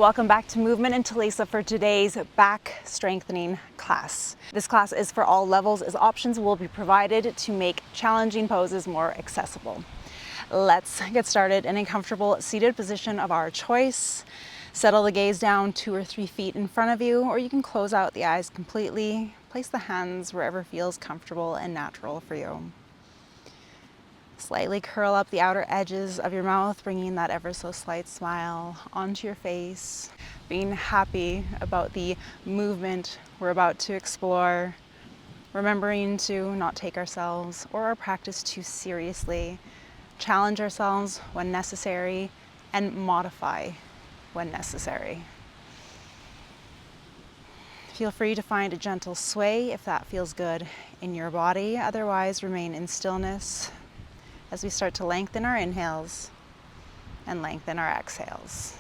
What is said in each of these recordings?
Welcome back to Movement and Telisa for today's back strengthening class. This class is for all levels as options will be provided to make challenging poses more accessible. Let's get started in a comfortable seated position of our choice. Settle the gaze down 2 or 3 feet in front of you, or you can close out the eyes completely. Place the hands wherever feels comfortable and natural for you. Slightly curl up the outer edges of your mouth, bringing that ever so slight smile onto your face. Being happy about the movement we're about to explore. Remembering to not take ourselves or our practice too seriously. Challenge ourselves when necessary and modify when necessary. Feel free to find a gentle sway if that feels good in your body. Otherwise, remain in stillness as we start to lengthen our inhales and lengthen our exhales.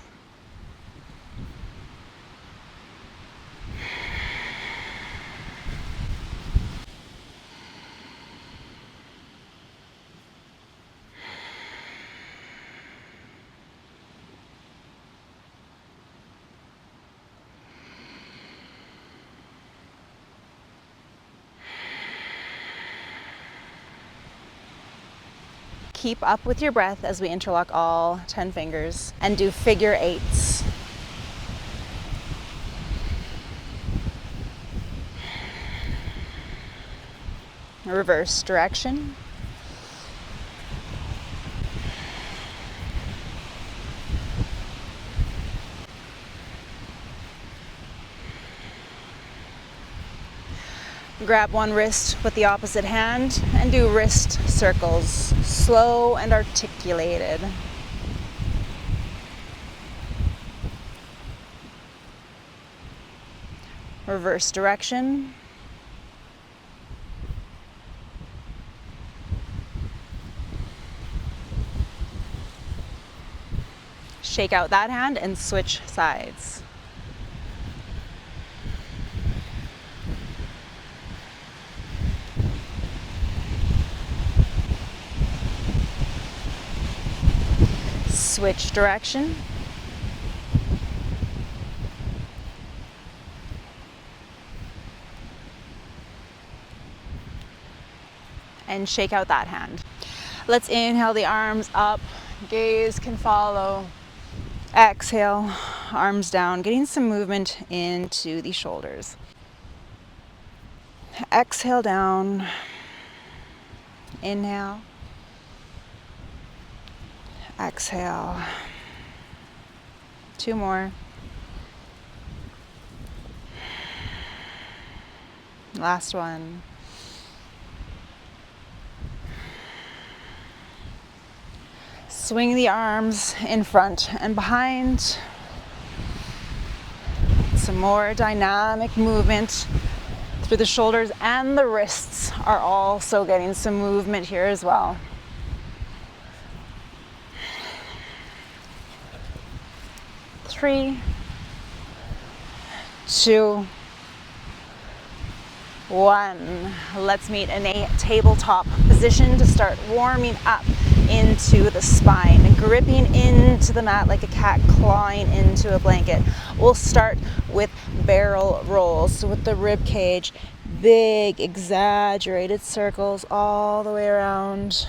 Keep up with your breath as we interlock all 10 fingers and do figure eights. Reverse direction. Grab one wrist with the opposite hand and do wrist circles, slow and articulated. Reverse direction. Shake out that hand and switch sides. Switch direction. And shake out that hand. Let's inhale the arms up, gaze can follow. Exhale, arms down, getting some movement into the shoulders. Exhale down, inhale. Exhale. 2 more. Last one. Swing the arms in front and behind. Some more dynamic movement through the shoulders, and the wrists are also getting some movement here as well. 3, 2, 1. Let's meet in a tabletop position to start warming up into the spine, gripping into the mat like a cat clawing into a blanket. We'll start with barrel rolls, so with the rib cage, big exaggerated circles all the way around.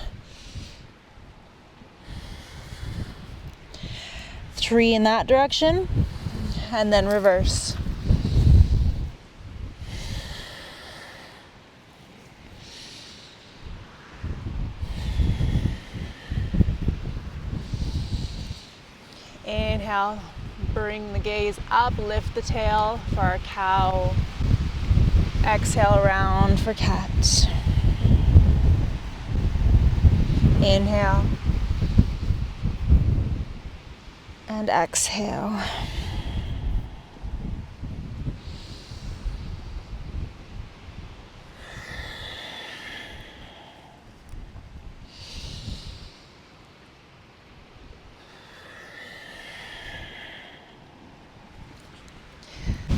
3 in that direction, and then reverse. Inhale, bring the gaze up, lift the tail for our cow. Exhale, round for cat. Inhale. And exhale.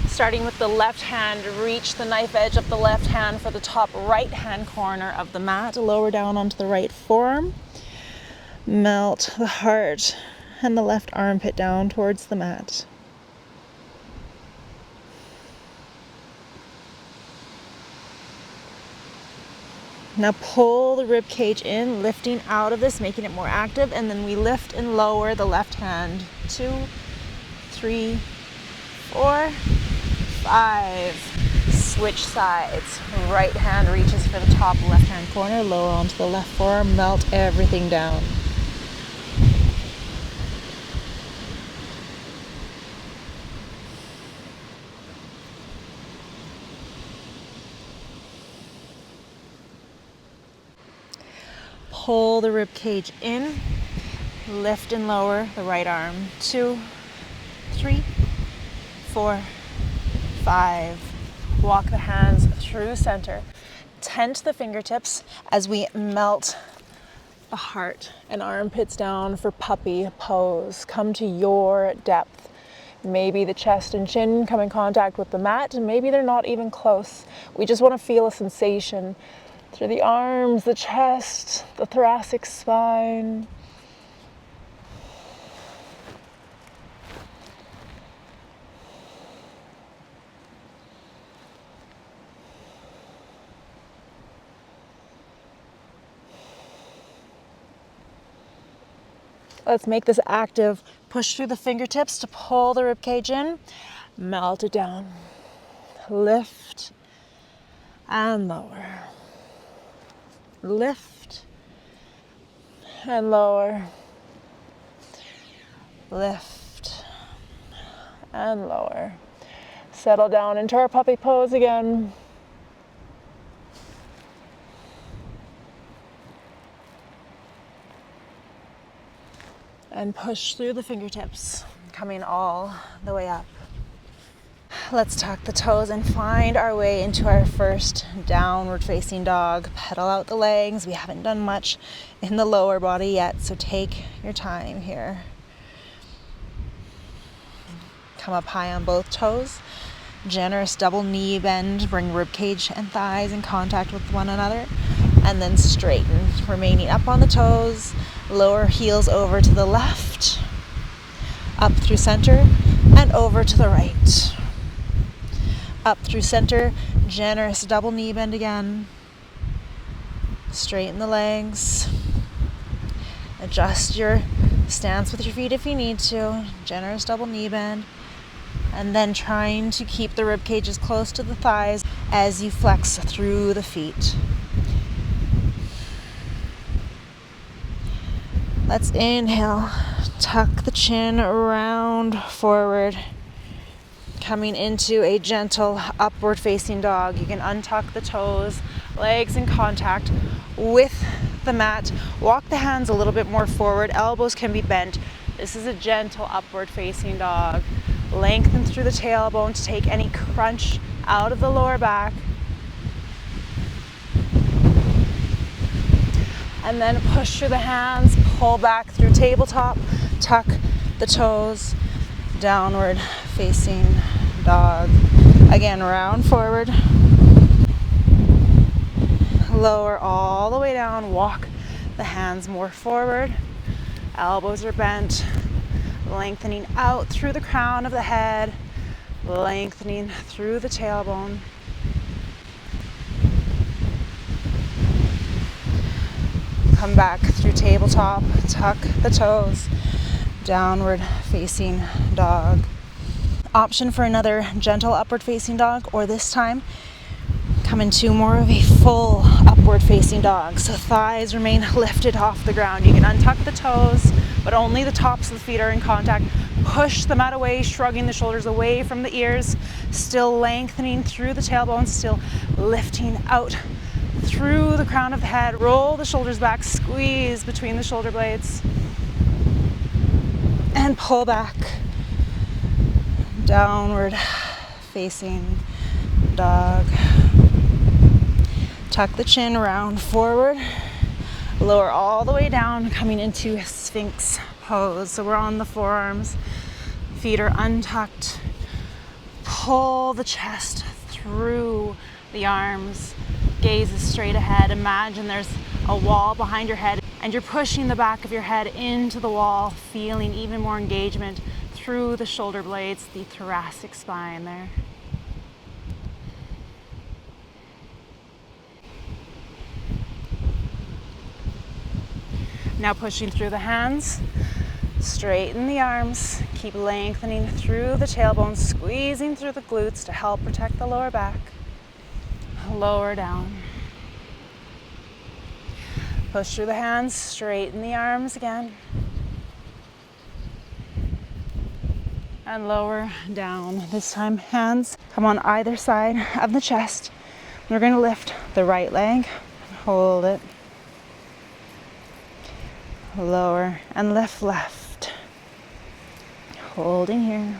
Starting with the left hand, reach the knife edge of the left hand for the top right hand corner of the mat. Lower down onto the right forearm. Melt the heart and the left armpit down towards the mat. Now pull the rib cage in, lifting out of this, making it more active, and then we lift and lower the left hand. 2, 3, 4, 5. Switch sides. Right hand reaches for the top left hand corner, lower onto the left forearm, melt everything down. Pull the rib cage in, lift and lower the right arm. 2, 3, 4, 5. Walk the hands through center. Tent the fingertips as we melt the heart and armpits down for puppy pose. Come to your depth. Maybe the chest and chin come in contact with the mat, and maybe they're not even close. We just want to feel a sensation through the arms, the chest, the thoracic spine. Let's make this active. Push through the fingertips to pull the rib cage in, melt it down. Lift and lower. Lift and lower. Lift and lower. Settle down into our puppy pose again. And push through the fingertips, coming all the way up. Let's tuck the toes and find our way into our first downward facing dog. Pedal out the legs. We haven't done much in the lower body yet, so take your time here. Come up high on both toes. Generous double knee bend. Bring rib cage and thighs in contact with one another. And then straighten, remaining up on the toes. Lower heels over to the left. Up through center and over to the right. Up through center, generous double knee bend again. Straighten the legs. Adjust your stance with your feet if you need to. Generous double knee bend. And then trying to keep the rib cages close to the thighs as you flex through the feet. Let's inhale. Tuck the chin round forward. Coming into a gentle upward facing dog. You can untuck the toes, legs in contact with the mat. Walk the hands a little bit more forward. Elbows can be bent. This is a gentle upward facing dog. Lengthen through the tailbone to take any crunch out of the lower back. And then push through the hands, pull back through tabletop, tuck the toes, downward facing dog. Again, round forward. Lower all the way down, walk the hands more forward. Elbows are bent, lengthening out through the crown of the head, lengthening through the tailbone. Come back through tabletop, tuck the toes, downward facing dog. Option for another gentle upward facing dog, or this time come into more of a full upward facing dog. So thighs remain lifted off the ground. You can untuck the toes, but only the tops of the feet are in contact. Push the mat away, shrugging the shoulders away from the ears, still lengthening through the tailbone, still lifting out through the crown of the head. Roll the shoulders back, squeeze between the shoulder blades, and pull back. Downward facing dog. Tuck the chin round forward. Lower all the way down, coming into Sphinx pose. So we're on the forearms. Feet are untucked. Pull the chest through the arms. Gaze is straight ahead. Imagine there's a wall behind your head and you're pushing the back of your head into the wall, feeling even more engagement through the shoulder blades, the thoracic spine there. Now pushing through the hands, straighten the arms, keep lengthening through the tailbone, squeezing through the glutes to help protect the lower back. Lower down. Push through the hands, straighten the arms again. And lower down. This time hands come on either side of the chest. We're going to lift the right leg, hold it. Lower and lift left. Holding here.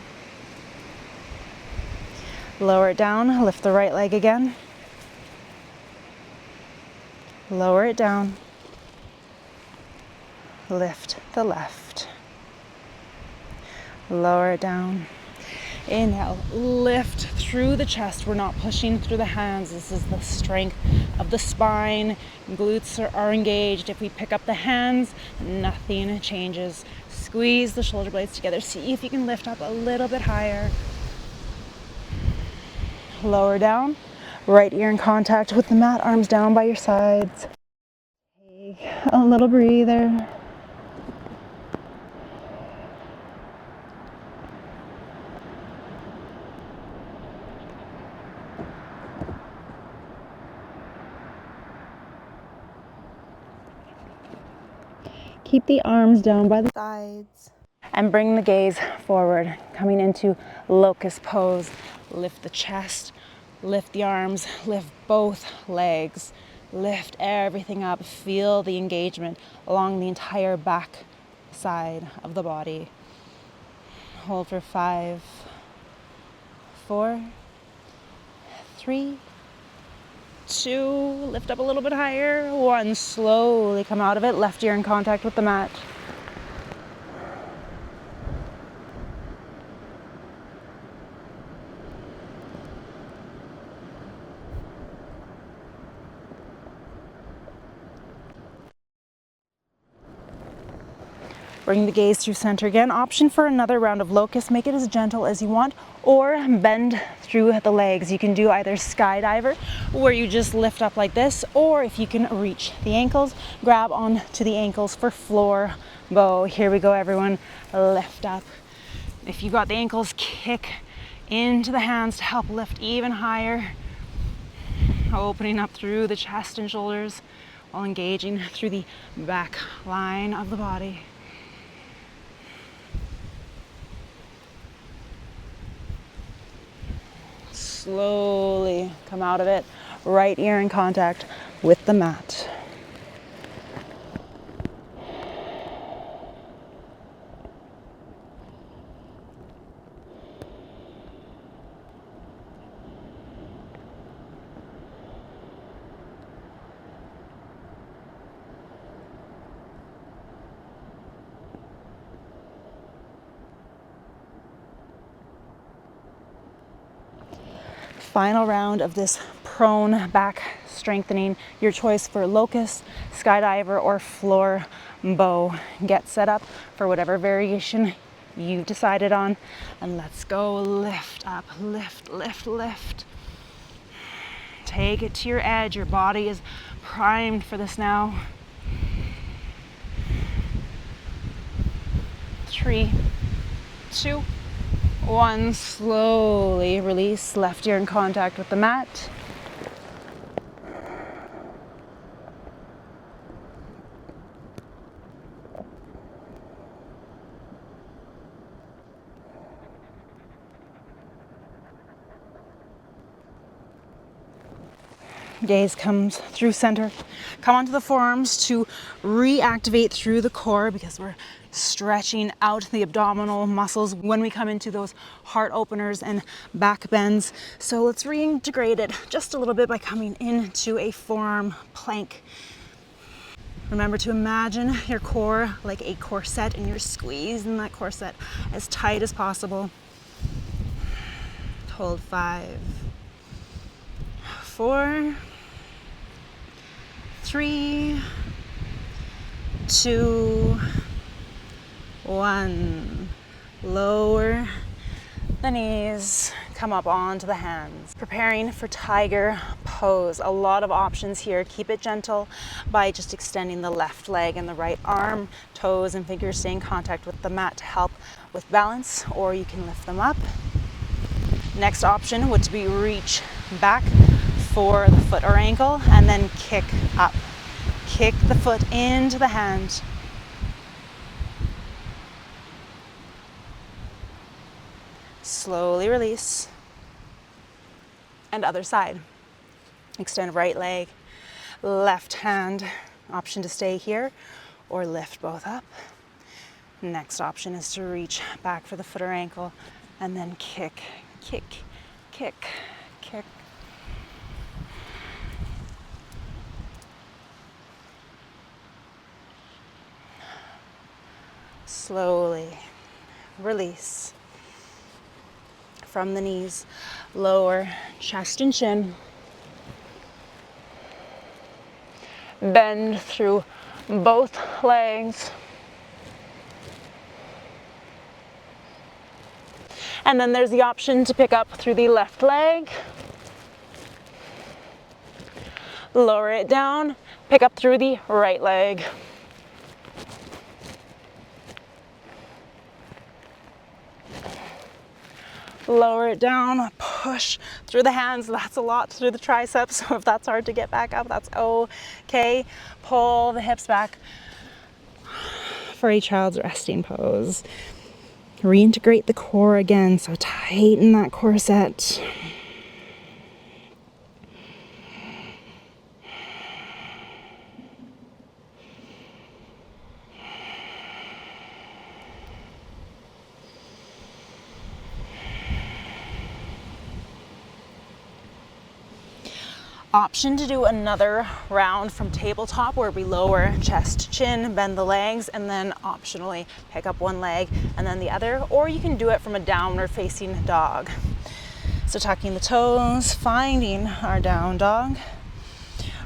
Lower it down, lift the right leg again. Lower it down. Lift the left. Lower it down. Inhale, lift through the chest. We're not pushing through the hands. This is the strength of the spine. Glutes are engaged. If we pick up the hands, nothing changes. Squeeze the shoulder blades together. See if you can lift up a little bit higher. Lower down. Right ear in contact with the mat. Arms down by your sides. Take a little breather. Keep the arms down by the sides and bring the gaze forward, coming into locust pose. Lift the chest, lift the arms, lift both legs, lift everything up. Feel the engagement along the entire back side of the body. Hold for 5, 4, 3, 2, lift up a little bit higher. 1, slowly come out of it. Left ear in contact with the mat. Bring the gaze through center again. Option for another round of locust. Make it as gentle as you want, or bend through the legs. You can do either skydiver, where you just lift up like this, or if you can reach the ankles, grab on to the ankles for floor bow. Here we go, everyone. Lift up. If you've got the ankles, kick into the hands to help lift even higher. Opening up through the chest and shoulders while engaging through the back line of the body. Slowly come out of it, right ear in contact with the mat. Final round of this prone back strengthening. Your choice for locust, skydiver, or floor bow. Get set up for whatever variation you've decided on, and let's go. Lift up, lift, lift, lift. Take it to your edge. Your body is primed for this now. 3, 2, 1, slowly release. Left ear in contact with the mat. Gaze comes through center. Come onto the forearms to reactivate through the core, because we're stretching out the abdominal muscles when we come into those heart openers and back bends. So let's reintegrate it just a little bit by coming into a forearm plank. Remember to imagine your core like a corset, and you're squeezing that corset as tight as possible. Hold 5, 4, 3, 2, 1. Lower the knees, come up onto the hands. Preparing for tiger pose. A lot of options here. Keep it gentle by just extending the left leg and the right arm, toes and fingers stay in contact with the mat to help with balance, or you can lift them up. Next option would be reach back for the foot or ankle and then kick up. Kick the foot into the hand. Slowly release. And other side. Extend right leg, left hand. Option to stay here or lift both up. Next option is to reach back for the foot or ankle and then kick, kick, kick, kick. Slowly release. From the knees, lower chest and chin. Bend through both legs. And then there's the option to pick up through the left leg. Lower it down, pick up through the right leg. Lower it down, push through the hands. That's a lot through the triceps, so if that's hard to get back up, that's okay. Pull the hips back for a child's resting pose. Reintegrate the core again, so tighten that corset. Option to do another round from tabletop where we lower chest, chin, bend the legs, and then optionally pick up one leg and then the other, or you can do it from a downward facing dog. So tucking the toes, finding our down dog.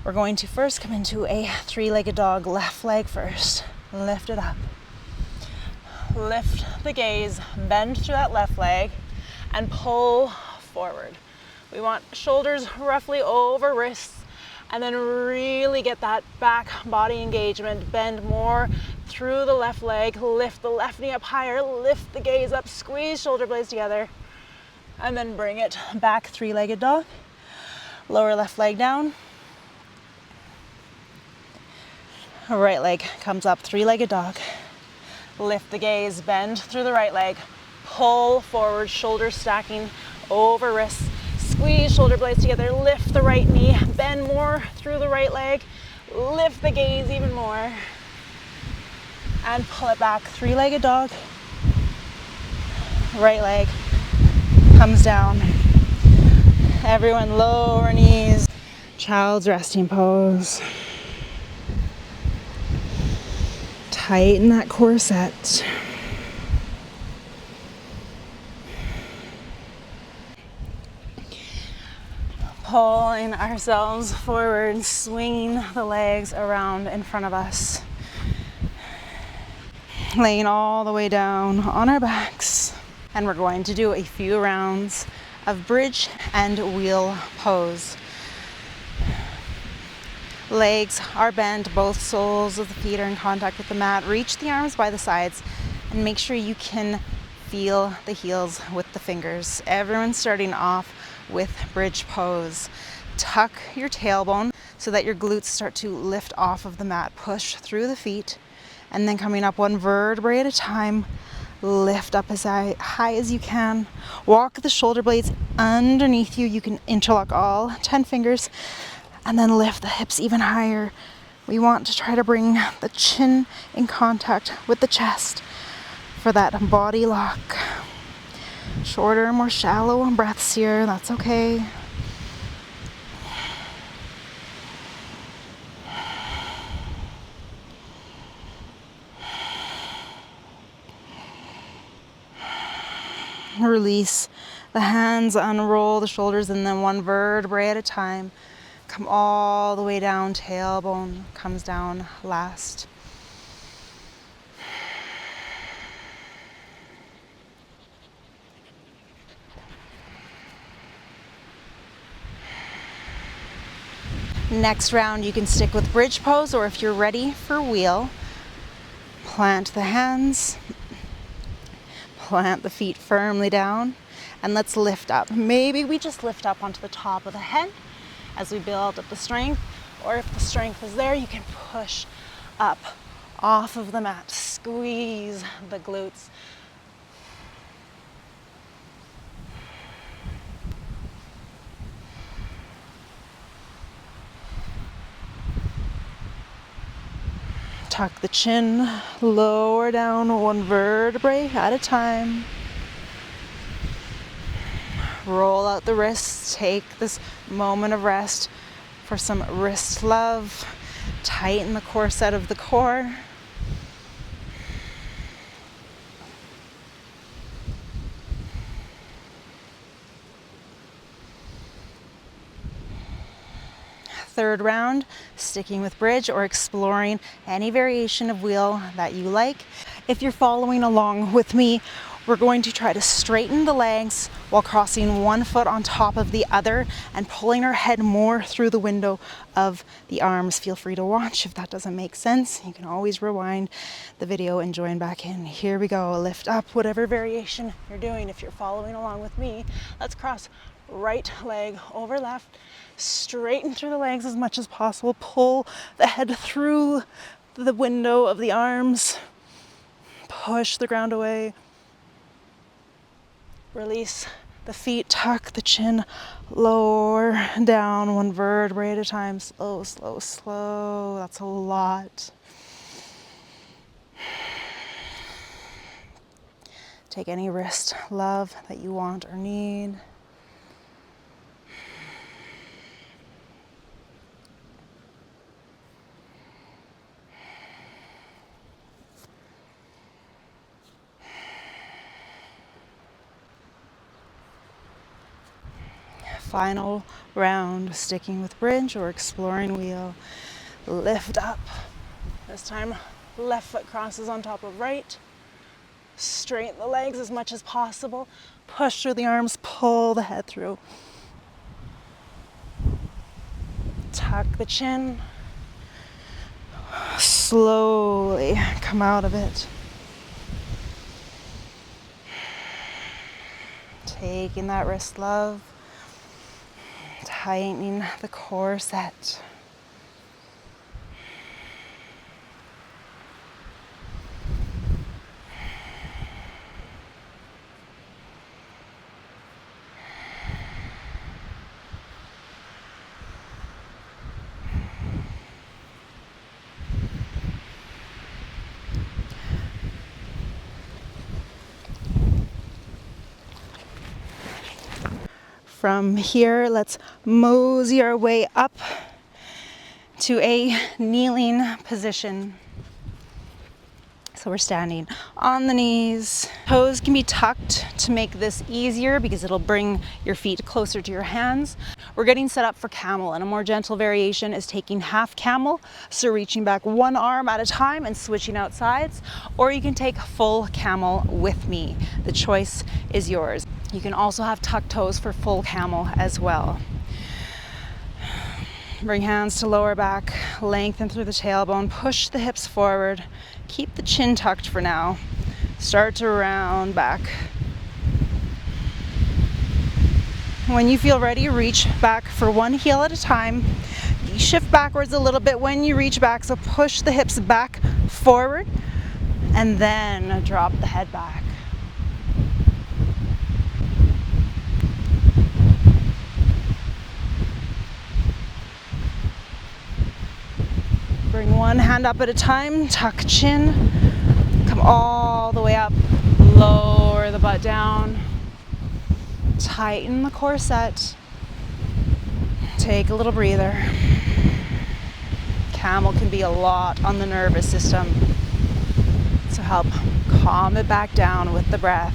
We're going to first come into a three-legged dog, left leg first. Lift it up. Lift the gaze, bend through that left leg, and pull forward. We want shoulders roughly over wrists, and then really get that back body engagement. Bend more through the left leg, lift the left knee up higher, lift the gaze up, squeeze shoulder blades together, and then bring it back, three-legged dog. Lower left leg down. Right leg comes up, three-legged dog. Lift the gaze, bend through the right leg, pull forward, shoulders stacking over wrists. Squeeze shoulder blades together, lift the right knee, bend more through the right leg, lift the gaze even more, and pull it back, three-legged dog. Right leg comes down. Everyone lower knees, child's resting pose. Tighten that corset. Pulling ourselves forward, swinging the legs around in front of us. Laying all the way down on our backs. And we're going to do a few rounds of bridge and wheel pose. Legs are bent, both soles of the feet are in contact with the mat. Reach the arms by the sides and make sure you can feel the heels with the fingers. Everyone's starting off with bridge pose. Tuck your tailbone so that your glutes start to lift off of the mat. Push through the feet and then coming up one vertebrae at a time. Lift up as high as you can. Walk the shoulder blades underneath you. You can interlock all 10 fingers and then lift the hips even higher. We want to try to bring the chin in contact with the chest for that body lock. Shorter, more shallow breaths here, that's okay. Release the hands, unroll the shoulders, and then one vertebrae at a time. Come all the way down, tailbone comes down last. Next round, you can stick with bridge pose, or if you're ready for wheel, plant the hands, plant the feet firmly down, and let's lift up. Maybe we just lift up onto the top of the head as we build up the strength, or if the strength is there, you can push up off of the mat, squeeze the glutes. Tuck the chin, lower down one vertebrae at a time. Roll out the wrists, take this moment of rest for some wrist love. Tighten the corset of the core. Third round, sticking with bridge or exploring any variation of wheel that you like. If you're following along with me, we're going to try to straighten the legs while crossing one foot on top of the other and pulling our head more through the window of the arms. Feel free to watch if that doesn't make sense. You can always rewind the video and join back in. Here we go. Lift up, whatever variation you're doing. If you're following along with me, let's cross right leg over left. Straighten through the legs as much as possible. Pull the head through the window of the arms. Push the ground away. Release the feet, tuck the chin, lower down one vertebrae at a time. Slow, slow, slow. That's a lot. Take any wrist love that you want or need. Final round, sticking with bridge or exploring wheel. Lift up. This time, left foot crosses on top of right. Straighten the legs as much as possible. Push through the arms, pull the head through. Tuck the chin. Slowly come out of it. Taking that wrist love. Tightening the corset. From here, let's mosey our way up to a kneeling position. So we're standing on the knees. Toes can be tucked to make this easier because it'll bring your feet closer to your hands. We're getting set up for camel, and a more gentle variation is taking half camel, so reaching back one arm at a time and switching out sides, or you can take full camel with me. The choice is yours. You can also have tucked toes for full camel as well. Bring hands to lower back, lengthen through the tailbone, push the hips forward, keep the chin tucked for now. Start to round back. When you feel ready, reach back for one heel at a time. Shift backwards a little bit when you reach back, so push the hips back forward and then drop the head back. Bring one hand up at a time, tuck chin, come all the way up, lower the butt down, tighten the corset, take a little breather. Camel can be a lot on the nervous system, so help calm it back down with the breath.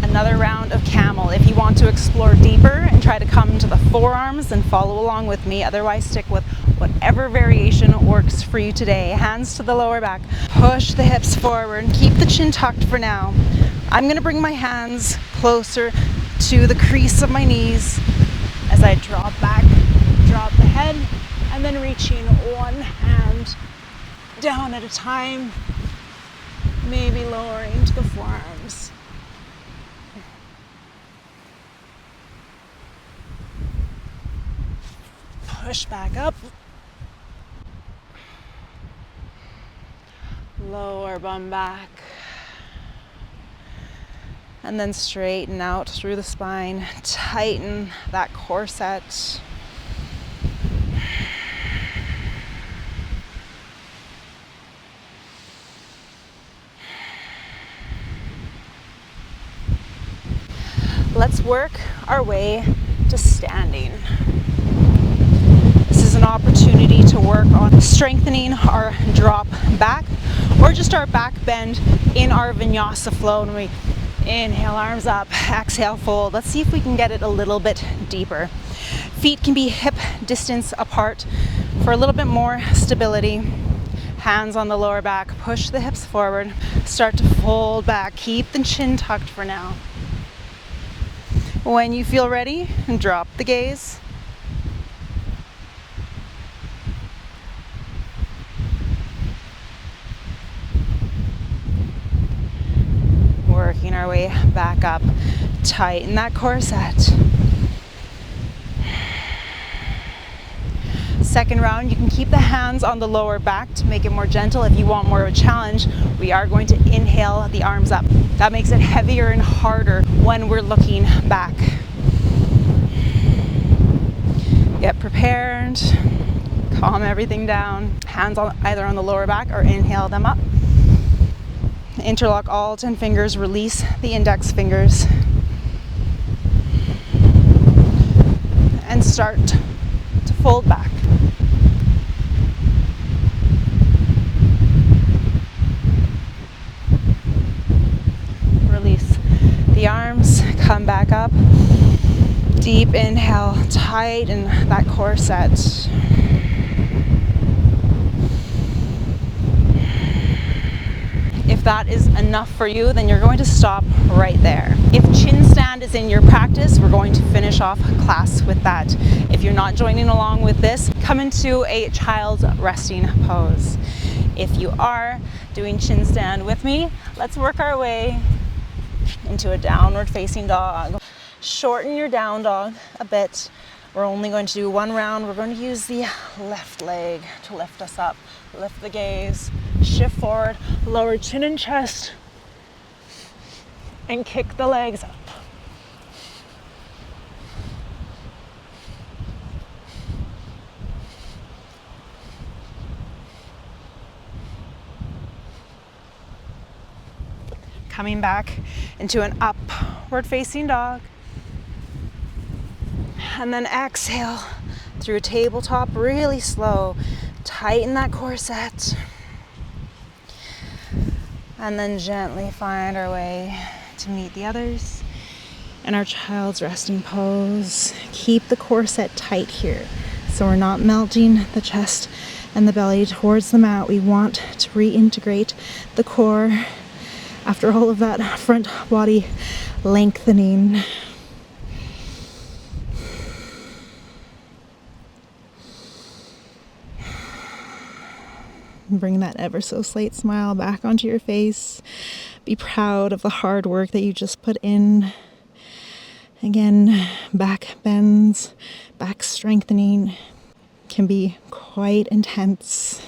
Another round of camel. If you want to explore deeper and try to come to the forearms, then follow along with me. Otherwise, stick with whatever variation works for you today. Hands to the lower back. Push the hips forward and keep the chin tucked for now. I'm going to bring my hands closer to the crease of my knees as I drop back, drop the head, and then reaching one hand down at a time, maybe lowering to the forearms. Push back up. Lower bum back. And then straighten out through the spine. Tighten that corset. Let's work our way to standing. This is an opportunity to work on strengthening our drop back or just our back bend in our vinyasa flow. When we inhale, arms up, exhale, fold. Let's see if we can get it a little bit deeper. Feet can be hip distance apart for a little bit more stability. Hands on the lower back, push the hips forward, start to fold back. Keep the chin tucked for now. When you feel ready, drop the gaze. Working our way back up. Tighten that corset. Second round, you can keep the hands on the lower back to make it more gentle. If you want more of a challenge, we are going to inhale the arms up. That makes it heavier and harder when we're looking back. Get prepared. Calm everything down. Hands on either on the lower back or inhale them up. Interlock all 10 fingers, release the index fingers. And start to fold back. Release the arms, come back up. Deep inhale, tighten that corset. If that is enough for you, then you're going to stop right there. If chin stand is in your practice, we're going to finish off class with that. If you're not joining along with this, come into a child's resting pose. If you are doing chin stand with me, let's work our way into a downward facing dog. Shorten your down dog a bit. We're only going to do one round. We're going to use the left leg to lift us up. Lift the gaze, shift forward, lower chin and chest, and kick the legs up. Coming back into an upward facing dog. And then exhale through a tabletop, really slow. Tighten that corset. And then gently find our way to meet the others in our child's resting pose. Keep the corset tight here, so we're not melting the chest and the belly towards the mat. We want to reintegrate the core after all of that front body lengthening. Bring that ever so slight smile back onto your face. Be proud of the hard work that you just put in. Again, back bends, back strengthening can be quite intense.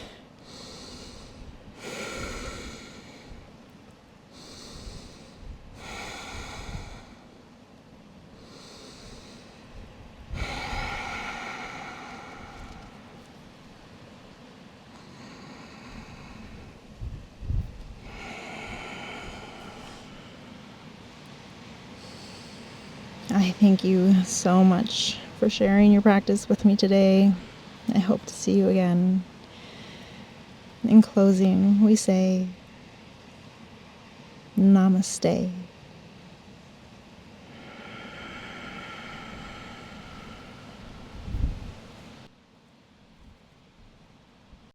I thank you so much for sharing your practice with me today. I hope to see you again. In closing, we say, Namaste.